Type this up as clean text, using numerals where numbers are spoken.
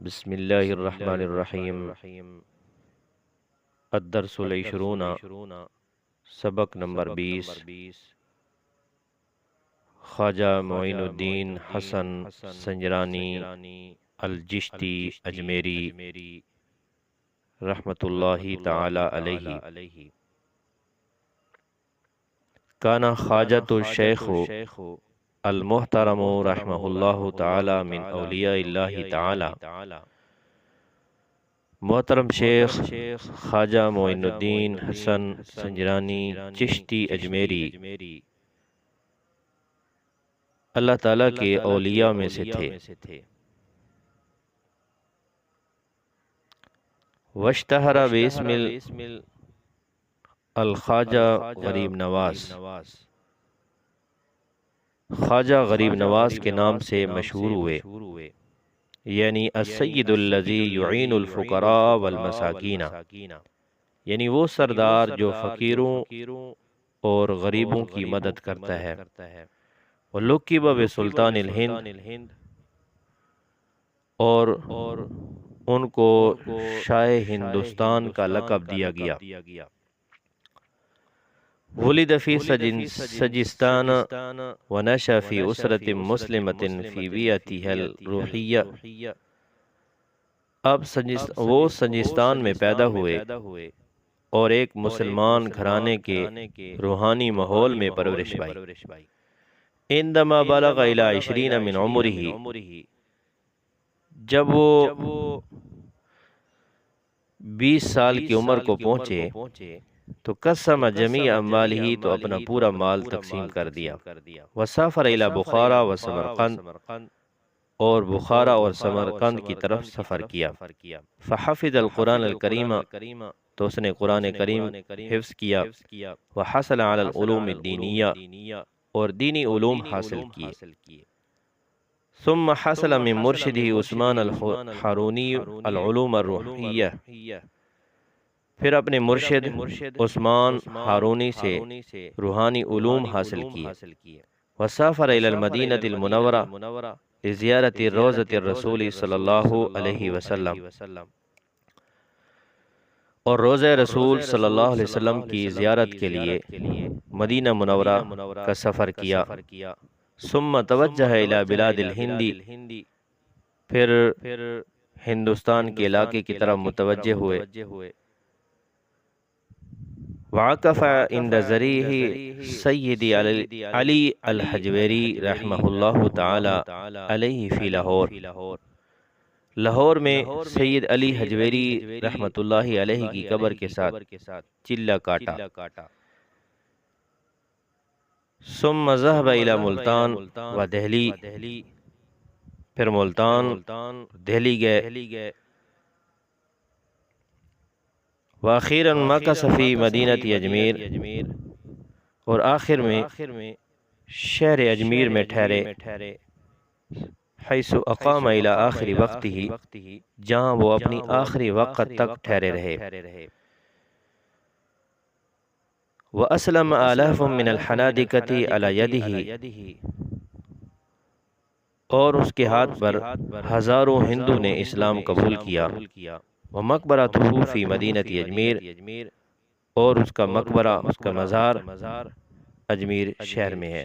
بسم اللہ الرحمن الرحیم۔ الدرس العشرون، سبق نمبر 20۔ خواجہ معین الدین حسن سنجرانی الجشتی اجمیری رحمۃ اللہ تعالی علیہ۔ کانا خواجۃ الشیخ المحترم رحمہ اللہ تعالی من اولیاء اللہ تعالی۔ محترم شیخ خواجہ معین الدین حسن سنجرانی چشتی اجمیری اللہ تعالیٰ کے اولیاء میں سے تھے۔ واشتہر باسم الخواجہ غریب نواز، خواجہ غریب نواز کے نام سے مشہور ہوئے، یعنی السید الذی یعین الفقراء والمساکین، یعنی وہ سردار جو فقیروں اور غریبوں کی مدد کرتا ہے۔ وَلُقِبَ بِسُلطان الہند، اور ان کو شاہ ہندوستان کا لقب دیا گیا۔ ولد فی سجستان ونشأ فی اسرۃ مسلمۃ فی بیئتہ الروحیہ، اب وہ سجستان میں پیدا ہوئے اور ایک مسلمان گھرانے کے روحانی ماحول میں پرورش پائی۔ عندما بلغ الی 20 من عمرہ، جب وہ 20 سال کی عمر کو پہنچے تو قسم جمیع اموالہ، تو اپنا پورا مال تقسیم کر دیا۔ وسافر الی بخارا و سمرقند، اور بخارا اور سمرقند کی طرف سفر کیا۔ فحفظ القرآن الکریم، تو اس نے قرآن کریم حفظ کیا۔ وحصل علی العلوم الدینیہ، اور دینی علوم حاصل کیے۔ ثم حصل من مرشدہ عثمان الحارونی العلوم الروحیہ، پھر اپنے مرشد عثمان ہارونی سے روحانی علوم حاصل کیے۔ وسافر الی المدینہ المنورہ لزیارت روضۃ الرسول صلی اللہ علیہ وسلم، اور روضہ رسول صلی اللہ علیہ وسلم کی زیارت کے لیے مدینہ منورہ کا سفر کیا۔ ثم توجہ الی بلاد الہند، پھر ہندوستان کے علاقے کی طرف متوجہ ہوئے۔ وعکف عند ضریح سید علی الحجویری رحمہ اللہ تعالی علیہ فی لاہور، لاہور میں سید علی حجویری رحمۃ اللہ علیہ کی قبر کے ساتھ چلہ کاٹا۔ ثم ذهب الی ملتان و دہلی، پھر ملتان دہلی گئے۔ وآخیراً مکث فی مدینہ اجمیر، اور آخر میں شہر اجمیر میں ٹھہرے۔ حیث اقام الی آخر وقتہ، جہاں وہ اپنی آخری وقت تک ٹھہرے رہے۔ واسلم آلاف من الحنادقۃ علی یدہ، اور اس کے ہاتھ پر ہزاروں ہندو نے اسلام قبول کیا۔ ومقبرتہ فی مدینہ اجمیر، اور اس کا مقبرہ، اس کا مزار اجمیر شہر میں ہے۔